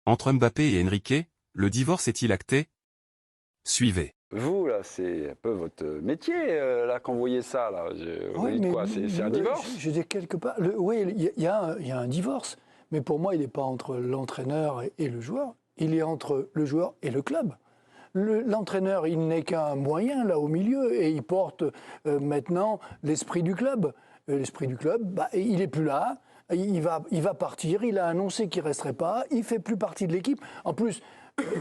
Entre Mbappé et Enrique, le divorce est-il acté? Suivez. Vous, là, c'est un peu votre métier, là, quand vous voyez ça, là. Vous Oui, dites mais quoi? C'est un divorce? Je dis quelque part. Oui, il y a un divorce. Mais pour moi, il n'est pas entre l'entraîneur et le joueur. Il est entre le joueur et le club. L'entraîneur, il n'est qu'un moyen, là, au milieu. Et il porte maintenant l'esprit du club. L'esprit du club, il n'est plus là. Il va partir. Il a annoncé qu'il ne resterait pas. Il ne fait plus partie de l'équipe. En plus,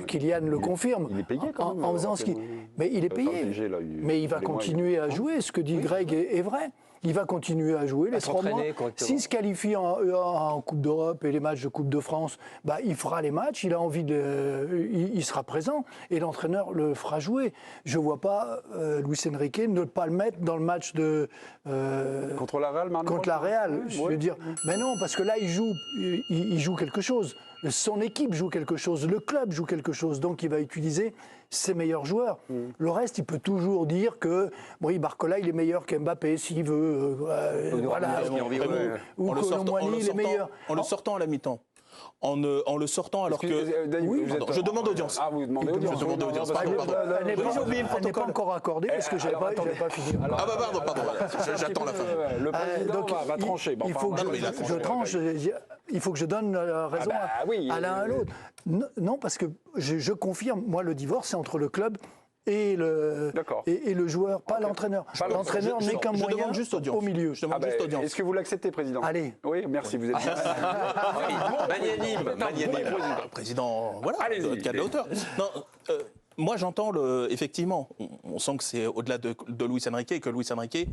Kylian le confirme. Il est payé quand même. En faisant ce qu'il... Mais il est payé. Mais il va continuer à jouer. Ce que dit Greg est vrai. Il va continuer à jouer les 3 mois. S'il se qualifie en Coupe d'Europe et les matchs de Coupe de France, il fera les matchs. Il a envie il sera présent et l'entraîneur le fera jouer. Je ne vois pas Luis Enrique ne pas le mettre dans le match de contre la Real. Contre la Real. Je veux dire, mais non, parce que là il joue quelque chose. Son équipe joue quelque chose, le club joue quelque chose, donc il va utiliser ses meilleurs joueurs. Le reste, il peut toujours dire que Barcola, il est meilleur qu'Mbappé s'il veut. Voilà. Ou Colomboigny, il est meilleur. En le sortant à la mi-temps. En le sortant alors que... je demande audience. Ah, vous demandez audience. Je demande audience. Pardon. Elle n'est pas encore accordée parce que je n'avais pas fini. Pardon. J'attends la fin. Le président va trancher. Il faut que je tranche. Il faut que je donne raison à l'un à l'autre. Non, parce que je confirme, moi, le divorce, c'est entre le club et le joueur, pas l'entraîneur. L'entraîneur n'est qu'un moyen au milieu. Je demande juste audience. Est-ce que vous l'acceptez, président? Allez. Oui, merci, vous êtes magnanime. Président, voilà, votre cas de la hauteur. Non, moi, j'entends effectivement, on sent que c'est au-delà de Luis Enrique et que Luis Enrique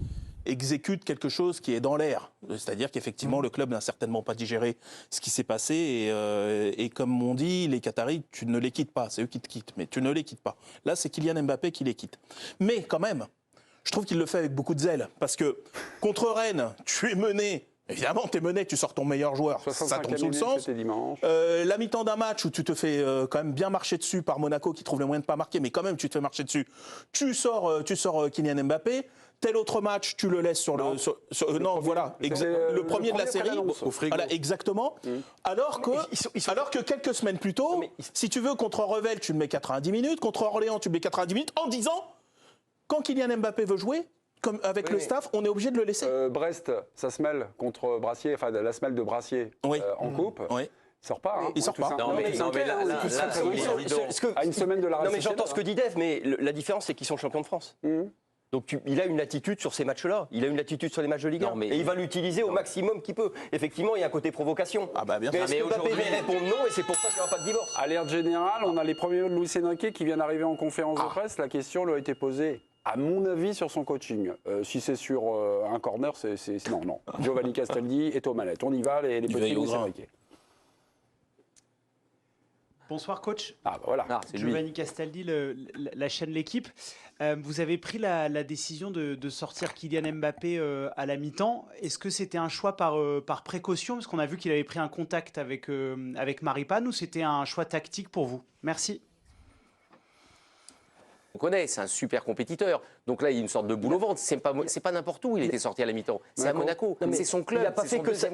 exécute quelque chose qui est dans l'air. C'est-à-dire qu'effectivement, le club n'a certainement pas digéré ce qui s'est passé. Et comme on dit, les Qataris, tu ne les quittes pas. C'est eux qui te quittent, mais tu ne les quittes pas. Là, c'est Kylian Mbappé qui les quitte. Mais quand même, je trouve qu'il le fait avec beaucoup de zèle. Parce que contre Rennes, tu es mené. Évidemment, tu es mené, tu sors ton meilleur joueur, ça tombe sous le sens. La mi-temps d'un match où tu te fais quand même bien marcher dessus par Monaco qui trouve le moyen de ne pas marquer, mais quand même tu te fais marcher dessus. Tu sors Kylian Mbappé. Tel autre match, tu le laisses sur le... le premier de la série. Voilà, exactement. Alors que quelques semaines plus tôt, si tu veux, contre Revel, tu le mets 90 minutes. Contre Orléans, tu le mets 90 minutes en disant, quand Kylian Mbappé veut jouer, comme avec le staff, on est obligé de le laisser. Brest, ça se mêle contre Brassier, enfin la semelle de Brassier en coupe. Oui. Il sort pas. Il sort pas. Non, mais là, à une semaine de la non, mais j'entends ce que dit Dave, mais la différence, c'est qu'ils sont champions de France. Donc il a une latitude sur ces matchs-là. Il a une latitude sur les matchs de Ligue 1. Et il va l'utiliser au maximum qu'il peut. Effectivement, il y a un côté provocation. Ah bah bien sûr. Mais Mbappé va répondre non et c'est pour ça qu'il n'y aura pas de divorce. Alerte générale, on a les premiers mots de Luis Enrique qui vient d'arriver en conférence de presse. La question lui a été posée, à mon avis, sur son coaching. Si c'est sur un corner, c'est non. Giovanni Castaldi est aux manettes. On y va, les petits Luis Enrique. Bonsoir coach. Voilà. Giovanni Castaldi, la chaîne L'Équipe. Vous avez pris la décision de sortir Kylian Mbappé à la mi-temps. Est-ce que c'était un choix par précaution, parce qu'on a vu qu'il avait pris un contact avec Maripane, ou c'était un choix tactique pour vous? Merci. On connaît, c'est un super compétiteur. Donc là, il y a une sorte de boule au ventre. C'est pas n'importe où il était sorti à la mi-temps. C'est à Monaco. C'est son club. Il n'a pas fait que ça.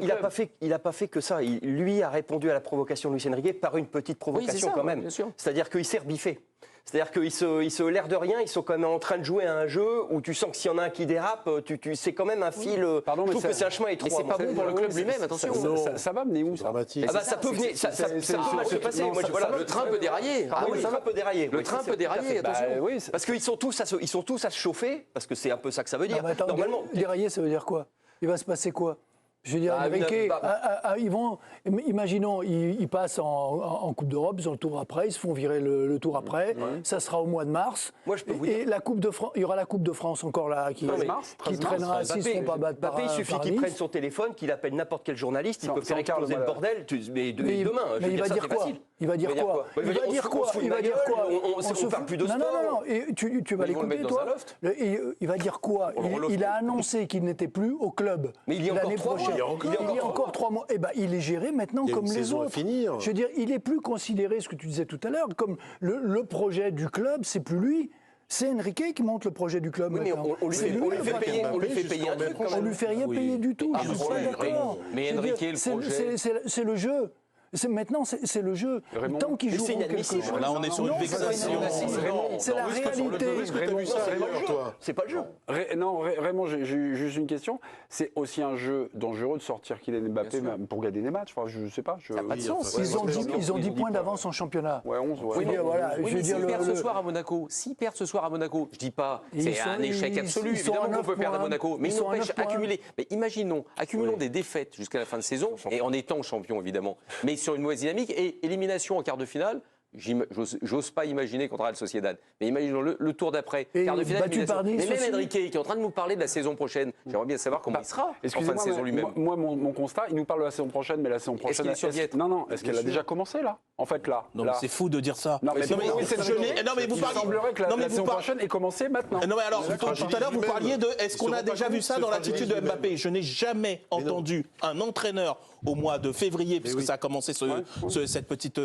Il n'a pas fait que ça. Lui a répondu à la provocation de Luis Enrique par une petite provocation quand même. C'est-à-dire qu'il s'est rebiffé. C'est-à-dire qu'ils se l'air de rien, ils sont quand même en train de jouer à un jeu où tu sens que s'il y en a un qui dérape, c'est quand même un fil. Pardon, je trouve que c'est un chemin étroit. Mais c'est pas bon pour le club lui-même, attention. Ça va mener où ça? Ça peut venir, ça peut mal se passer. Le train peut dérailler. Le train peut dérailler. Le train peut dérailler, attention. Parce qu'ils sont tous à se chauffer, parce que c'est un peu ça que ça veut dire. Normalement, dérailler, ça veut dire quoi? Il va se passer quoi? Je veux dire, imaginons, ils passent en Coupe d'Europe, ils ont le tour après, ils se font virer le tour après. Ça sera au mois de mars. Moi, je peux vous dire. Il y aura la Coupe de France encore là qui traînera s'ils ne se font pas battre par il suffit qu'il prenne son téléphone, qu'il appelle n'importe quel journaliste, il peut faire exploser le bordel. Mais demain, mais il va dire quoi? Il va dire quoi? On ne parle plus de sport. Non. Et tu vas l'écouter, toi? Il va dire quoi? Il a annoncé qu'il n'était plus au club l'année prochaine. Il y a encore 3 mois. Il est géré maintenant comme les autres. Je veux dire, il n'est plus considéré, ce que tu disais tout à l'heure, comme le projet du club, c'est plus lui. C'est Enrique qui monte le projet du club. Oui, mais on lui fait payer un truc. On lui fait rien payer du tout. Je suis pas d'accord. Mais Enrique, le projet... C'est le jeu. Maintenant, c'est le jeu. Raymond, Tant qu'ils joueront quelque chose. Là, on est sur une vexation. C'est la réalité. C'est pas le jeu. Non, Raymond, j'ai juste une question. C'est aussi un jeu dangereux de sortir Kylian Mbappé pour gagner des matchs. Enfin, je sais pas. Ça n'a pas de sens. Ils ont 10 points d'avance en championnat. Ouais, 11. Ouais. Oui, mais voilà, oui, je veux mais dire, s'ils perdent ce soir à Monaco, je dis pas, c'est un échec absolu, évidemment qu'on peut perdre à Monaco, mais ils n'empêchent accumuler. Mais accumulons des défaites jusqu'à la fin de saison, et en étant champion évidemment, mais sur une mauvaise dynamique, et élimination en quart de finale. J'ose pas imaginer contre Real Sociedad. Mais imaginons le tour d'après. Quart de finale, mais même Enrique, qui est en train de nous parler de la saison prochaine, j'aimerais bien savoir comment il sera en fin de saison lui-même. Moi, mon constat, il nous parle de la saison prochaine, mais la saison prochaine. Est-ce qu'il est sur diète ? Non, est-ce qu'elle a déjà commencé là ? En fait, là. Non, mais c'est fou de dire ça. Non, mais vous il semblerait que la saison prochaine ait commencé maintenant. Non, mais alors, tout à l'heure, vous parliez de est-ce qu'on a déjà vu ça dans l'attitude de Mbappé ? Je n'ai jamais entendu un entraîneur au mois de février, puisque ça a commencé cette petite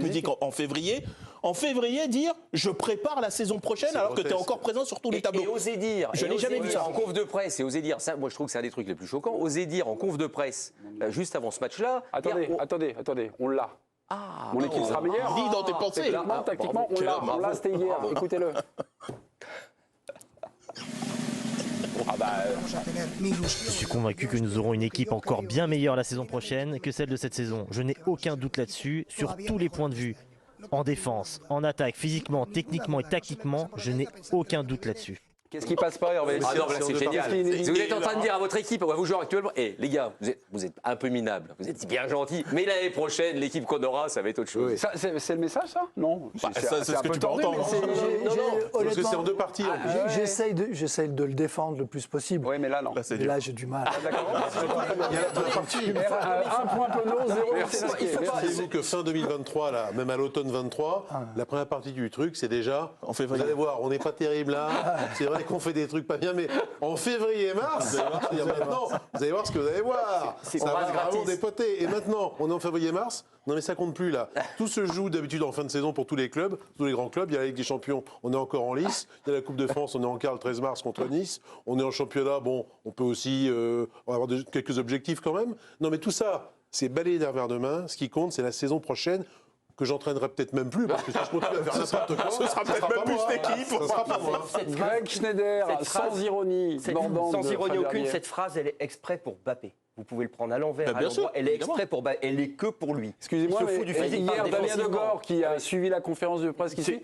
musique en février. En février, dire je prépare la saison prochaine alors que tu es encore présent sur tous les tableaux. Et oser dire, je n'ai jamais vu ça en conf de presse, et oser dire, ça, moi je trouve que c'est un des trucs les plus choquants, oser dire en conf de presse, juste avant ce match-là. Attendez, on l'a. Mon équipe sera meilleure. Lis dans tes pensées. Tactiquement, on l'a, c'était hier. Écoutez-le. Je suis convaincu que nous aurons une équipe encore bien meilleure la saison prochaine que celle de cette saison. Je n'ai aucun doute là-dessus, sur tous les points de vue. En défense, en attaque, physiquement, techniquement et tactiquement, je n'ai aucun doute là-dessus. Qu'est-ce qui passe pas, Hervé ? Ah non, là c'est génial. Vous êtes en train de dire à votre équipe, à vos joueurs actuellement, les gars, vous êtes un peu minables, vous êtes bien gentils, mais l'année prochaine, l'équipe qu'on aura, ça va être autre chose. Ça, c'est le message, ça ? Non. C'est ce que tu peux entendre. Parce que c'est en deux parties. J'essaye de le défendre le plus possible. Oui, mais là, non. Mais là, j'ai du mal. Un point Penaud, 0. Savez-vous que fin 2023, là, même à l'automne 23, la première partie du truc, c'est déjà. Vous allez voir, on n'est pas terrible là. C'est vrai qu'on fait des trucs pas bien, mais en février-mars, maintenant, vous allez voir ce que vous allez voir. Ça va vraiment dépoter. Et maintenant, on est en février-mars. Non mais ça compte plus là. Tout se joue d'habitude en fin de saison pour tous les clubs, tous les grands clubs. Il y a la Ligue des Champions, on est encore en lice. Il y a la Coupe de France, on est en quart le 13 mars contre Nice. On est en championnat, bon, on peut aussi avoir quelques objectifs quand même. Non mais tout ça, c'est balayer d'un revers de main. Ce qui compte, c'est la saison prochaine. Que j'entraînerai peut-être même plus, parce que si je continue à faire n'importe quoi, ce sera peut-être même plus l'équipe. Ça sera pas moi. Greg Schneider, sans ironie. Sans ironie aucune, cette phrase, elle est exprès pour Mbappé. Vous pouvez le prendre à l'envers, à l'endroit. Elle est exprès pour Mbappé. Elle est que pour lui. Excusez-moi, mais hier, Damien Degore, qui a suivi la conférence de presse qui suit,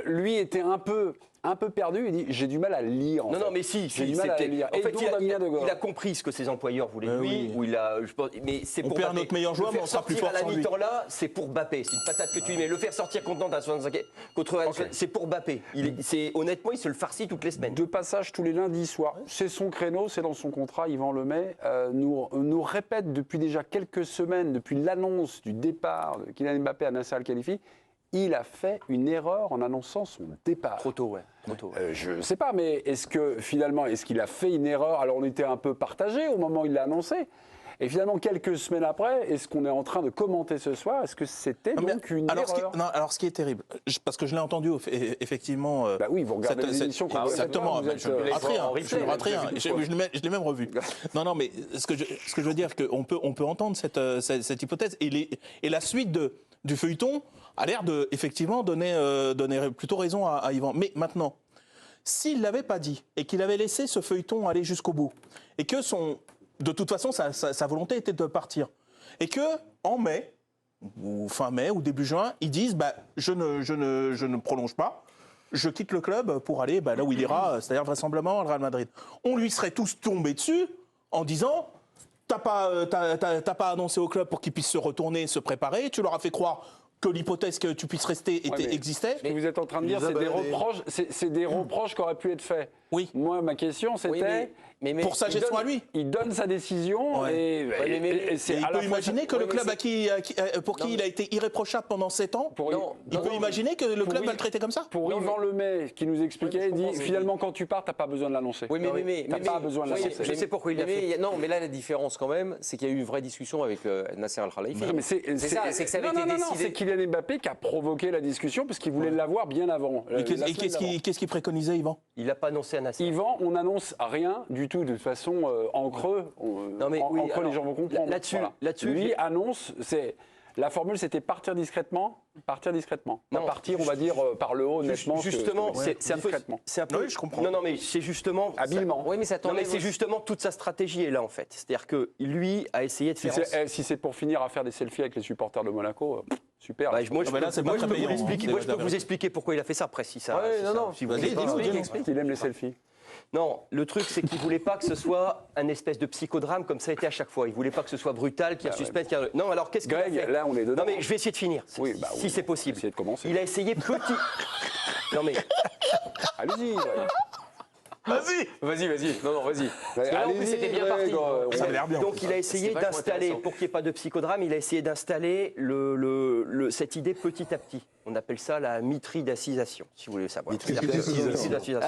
lui était un peu perdu. Il dit j'ai du mal à lire. Non, mais si. J'ai du mal à lire. En fait, il a compris ce que ses employeurs voulaient de lui. Mais c'est pour on perd notre meilleur joueur, mais on sera plus fort sans lui. À la mi-temps là, c'est pour Mbappé. C'est une patate que tu lui mets. Le faire sortir contre Nantes à 65 contre c'est pour Mbappé. Honnêtement, il se le farcit toutes les semaines. De passage tous les lundis soirs. C'est son créneau, c'est dans son contrat. Yvan Lemay nous répète depuis déjà quelques semaines, depuis l'annonce du départ de Kylian Mbappé à Nasser Al-Khelaifi, il a fait une erreur en annonçant son départ. Trop tôt, ouais. Je ne sais pas, mais est-ce qu'il a fait une erreur ? Alors on était un peu partagé au moment où il l'a annoncé. Et finalement, quelques semaines après, est-ce qu'on est en train de commenter ce soir ? Est-ce que c'était donc une erreur ? Alors, ce qui est terrible, parce que je l'ai entendu effectivement. Bah oui, vous regardez les émissions. Exactement. Je ne rate rien. Je l'ai même revu. Non, mais ce que je veux dire, qu'on peut entendre cette hypothèse et la suite du feuilleton a l'air de effectivement donner plutôt raison à Yvan. Mais maintenant, s'il l'avait pas dit et qu'il avait laissé ce feuilleton aller jusqu'au bout et que de toute façon, sa volonté était de partir. Et que en mai, ou fin mai, ou début juin, ils disent je ne prolonge pas, je quitte le club pour aller là où il ira, c'est-à-dire vraisemblablement au Real Madrid. On lui serait tous tombés dessus en disant t'as pas annoncé au club pour qu'il puisse se retourner, se préparer, tu leur as fait croire que l'hypothèse que tu puisses rester existait. Ce que vous êtes en train de dire, c'est des reproches qui auraient pu être faits. Oui. Moi, ma question, c'était... pour sa gestion à lui. Il donne sa décision et il peut imaginer que le club pour qui il a été irréprochable pendant 7 ans, il peut imaginer que le club va le traiter comme ça. Pour Yvan Lemay, qui nous expliquait, il dit finalement quand tu pars, t'as pas besoin de l'annoncer. Oui, mais t'as pas besoin de l'annoncer. Je sais pourquoi il l'a fait. Non, mais là la différence quand même, c'est qu'il y a eu une vraie discussion avec Nasser Al-Khelaifi. C'est ça, c'est que ça avait été décidé. C'est Kylian Mbappé qui a provoqué la discussion parce qu'il voulait l'avoir bien avant. Et qu'est-ce qu'il préconisait, Yvan ? Il n'a pas annoncé à Nasser. Yvan, on n'annonce rien du tout de toute façon en creux. En creux, les gens vont comprendre. Là-dessus, lui annonce, La formule, c'était partir discrètement. Partir discrètement. Pas Non, partir, on va dire, par le haut, nettement. Justement, c'est un peu. discrètement. C'est un peu. Oui, je comprends. Non, mais c'est justement. Habilement. Oui, mais ça Non, mais c'est justement toute sa stratégie est là en fait. C'est-à-dire que lui a essayé de faire. Si c'est pour finir à faire des selfies avec les supporters de Monaco, super. Bah, moi, je mais là, c'est pas très payant, je peux vous expliquer pourquoi il a fait ça après si ça. Ouais, si non, ça- non. si vous Vas-y, voulez pas. dis-nous. Il aime les selfies. Non, le truc c'est qu'il voulait pas que ce soit un espèce de psychodrame comme ça a été à chaque fois. Il voulait pas que ce soit brutal, qu'il y ait un suspense. Qu'il y ait Non, alors qu'est-ce qu'il a Greg, fait là, on est dedans. Non, mais je vais essayer de finir. Oui, bah si oui, c'est possible. essayez de commencer. Il a essayé petit. Non mais. Allez-y. Vas-y. Non, vas-y. Parce que là, en plus, c'était bien parti. Ça a l'air bien. Donc il a essayé C'est vachement d'installer, intéressant. pour qu'il n'y ait pas de psychodrame, il a essayé d'installer cette idée petit à petit. On appelle ça la mitridasisation, si vous voulez savoir. Mitridasisation.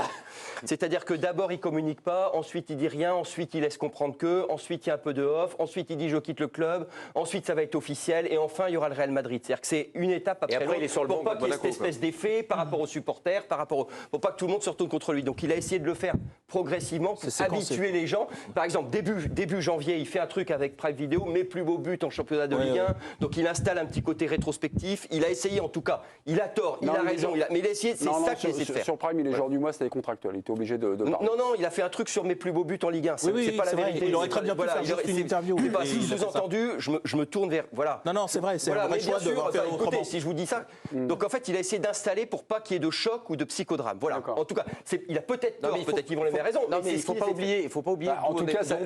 C'est-à-dire que d'abord il communique pas, ensuite il dit rien, ensuite il laisse comprendre que, ensuite il y a un peu de off, ensuite il dit je quitte le club, ensuite ça va être officiel et enfin il y aura le Real Madrid. C'est-à-dire que c'est une étape après après, l'autre il est sur le pour banc pas de qu'il y ait cette Monaco, espèce d'effet par rapport aux supporters, pour pas que tout le monde se retourne contre lui. Donc il a essayé de le faire progressivement pour habituer les gens. Par exemple, début janvier, il fait un truc avec Prime Video, mes plus beaux buts en championnat de Ligue 1. Donc il installe un petit côté rétrospectif. Il a essayé en tout cas. Il a tort, il a raison, mais il a essayé, c'est ça qu'il a essayé de faire. Sur Prime, il est joueur du mois, c'était contractuel. Il était obligé de parler. Non, il a fait un truc sur mes plus beaux buts en Ligue 1. C'est Oui, pas la c'est vrai. vérité. Il aurait très bien pu faire juste une interview. C'est pas Et si il a fait ça. sous-entendu, je me tourne vers. Voilà. Non, c'est vrai, c'est Voilà, un vrai mais choix bien de sûr, faire écoutez, autrement. si je vous dis ça. Donc en fait, il a essayé d'installer pour pas qu'il y ait de choc ou de psychodrame. Voilà. D'accord. En tout cas, il a peut-être Non, tort, mais peut-être qu'ils vont les mêmes raisons. Non, mais c'est il ce faut qu'il pas essaie de faire. oublier. Il faut pas oublier. En tout cas, d'où on